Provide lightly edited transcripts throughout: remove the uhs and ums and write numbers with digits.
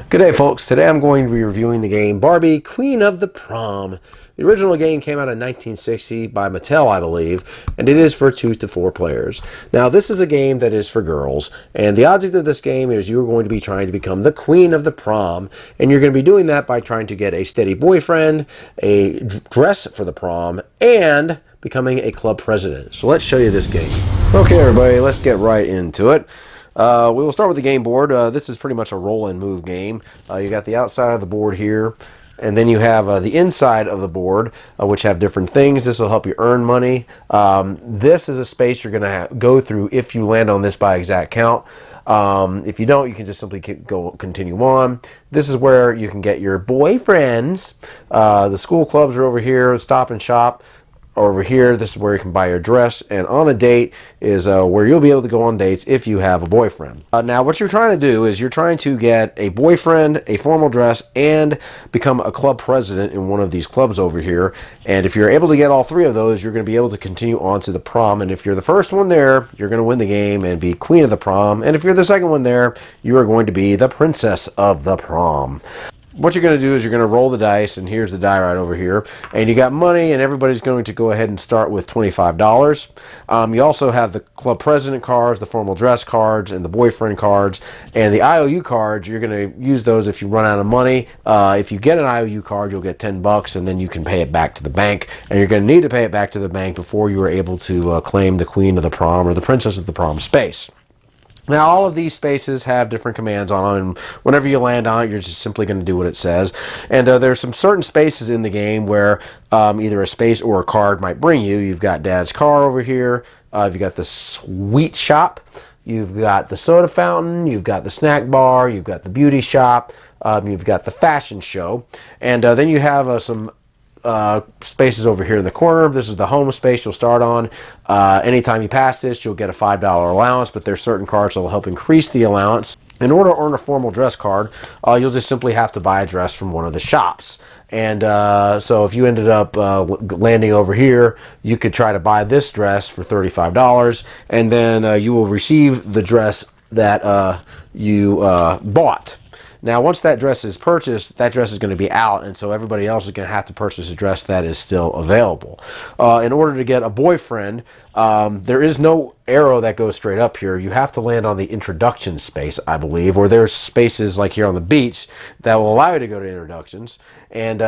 Good day, folks. Today I'm going to be reviewing the game Barbie, Queen of the Prom. The original game came out in 1960 by Mattel, I believe, and it is for 2 to 4 players. Now, this is a game that is for girls, and the object of this game is you're going to be trying to become the Queen of the Prom, and you're going to be doing that by trying to get a steady boyfriend, a dress for the prom, and becoming a club president. So let's show you this game. Okay, everybody, let's get right into it. We will start with the game board. This is pretty much a roll and move game. You got the outside of the board here, and then you have the inside of the board, which have different things. This will help you earn money. This is a space you're going to go through if you land on this by exact count. If you don't, you can just simply continue on. This is where you can get your boyfriends. The school clubs are over here, Stop and Shop. Over here, this is where you can buy your dress, and on a date is where you'll be able to go on dates if you have a boyfriend. Now, what you're trying to do is you're trying to get a boyfriend, a formal dress, and become a club president in one of these clubs over here. And if you're able to get all 3 of those, you're going to be able to continue on to the prom. And if you're the first one there, you're going to win the game and be queen of the prom. And if you're the second one there, you are going to be the princess of the prom. What you're going to do is you're going to roll the dice, and here's the die right over here, and you got money, and everybody's going to go ahead and start with $25. You also have the club president cards, the formal dress cards, and the boyfriend cards, and the IOU cards. You're going to use those if you run out of money. If you get an IOU card, you'll get $10, and then you can pay it back to the bank, and you're going to need to pay it back to the bank before you are able to claim the queen of the prom or the princess of the prom space. Now, all of these spaces have different commands on them, and whenever you land on it, you're just simply going to do what it says. And there's some certain spaces in the game where either a space or a card might bring you. You've got Dad's car over here. You've got the sweet shop. You've got the soda fountain. You've got the snack bar. You've got the beauty shop. You've got the fashion show. And then you have some spaces over here in the corner. This is the home space you'll start on. Anytime you pass this, you'll get a $5 allowance, but there's certain cards that will help increase the allowance. In order to earn a formal dress card, you'll just simply have to buy a dress from one of the shops. And so if you ended up landing over here, you could try to buy this dress for $35, and then you will receive the dress that you bought. Now, once that dress is purchased, that dress is going to be out, and so everybody else is going to have to purchase a dress that is still available. In order to get a boyfriend, there is no arrow that goes straight up here. You have to land on the introduction space, I believe, or there's spaces like here on the beach that will allow you to go to introductions, and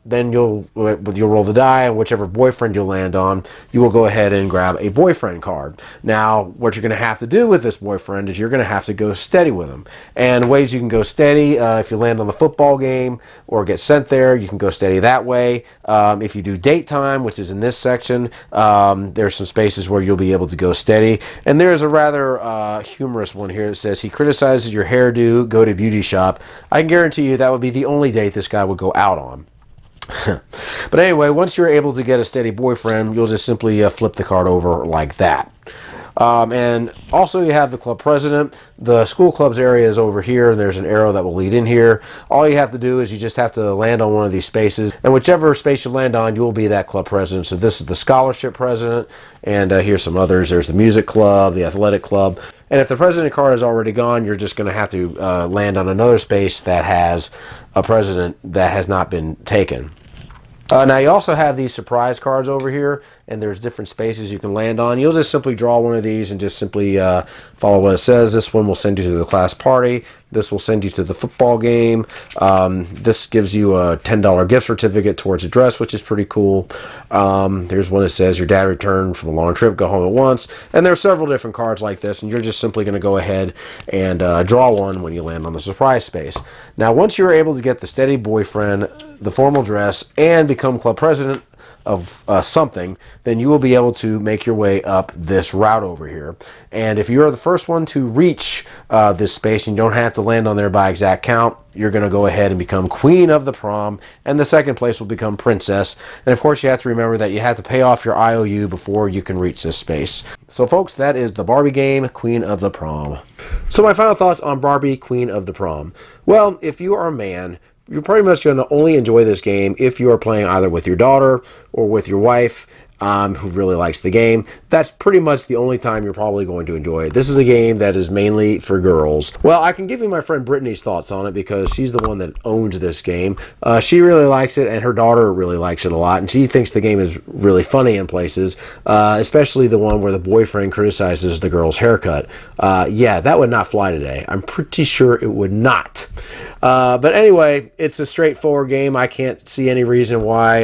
then you'll roll the die, and whichever boyfriend you land on, you will go ahead and grab a boyfriend card. Now, what you're going to have to do with this boyfriend is you're going to have to go steady with him, and ways you can go steady, if you land on the football game or get sent there, you can go steady that way. If you do date time, which is in this section, there's some spaces where you'll be able to go steady. And there's a rather humorous one here that says, he criticizes your hairdo, go to beauty shop. I can guarantee you that would be the only date this guy would go out on. But anyway, once you're able to get a steady boyfriend, you'll just simply flip the card over like that. And also you have the club president. The school clubs area is over here, and there's an arrow that will lead in here. All you have to do is you just have to land on one of these spaces, and whichever space you land on, you will be that club president. So this is the scholarship president, and here's some others. There's the music club, the athletic club, and if the president card is already gone, you're just going to have to land on another space that has a president that has not been taken. Now, you also have these surprise cards over here, and there's different spaces you can land on. You'll just simply draw one of these and just simply follow what it says. This one will send you to the class party. This will send you to the football game. This gives you a $10 gift certificate towards a dress, which is pretty cool. There's one that says your dad returned from a long trip, go home at once. And there are several different cards like this, and you're just simply going to go ahead and draw one when you land on the surprise space. Now, once you're able to get the steady boyfriend, the formal dress, and become club president of something, then you will be able to make your way up this route over here. And if you are the first one to reach this space, and you don't have to land on there by exact count, you're going to go ahead and become queen of the prom, and the second place will become princess. And of course, you have to remember that you have to pay off your IOU before you can reach this space. So folks, that is the Barbie game, Queen of the Prom. So my final thoughts on Barbie, Queen of the Prom. Well, if you are a man, you're pretty much going to only enjoy this game if you are playing either with your daughter or with your wife. who really likes the game, that's pretty much the only time you're probably going to enjoy it. This is a game that is mainly for girls. Well, I can give you my friend Brittany's thoughts on it because she's the one that owned this game. She really likes it, and her daughter really likes it a lot, and she thinks the game is really funny in places, especially the one where the boyfriend criticizes the girl's haircut. Yeah, that would not fly today. I'm pretty sure it would not. But anyway, it's a straightforward game. I can't see any reason why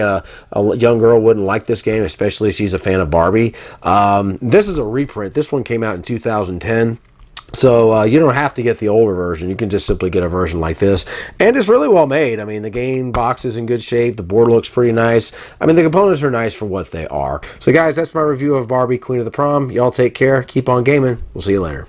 a young girl wouldn't like this game, especially if she's a fan of Barbie. This is a reprint. This one came out in 2010. So you don't have to get the older version. You can just simply get a version like this. And it's really well made. I mean, the game box is in good shape. The board looks pretty nice. I mean, the components are nice for what they are. So guys, that's my review of Barbie, Queen of the Prom. Y'all take care. Keep on gaming. We'll see you later.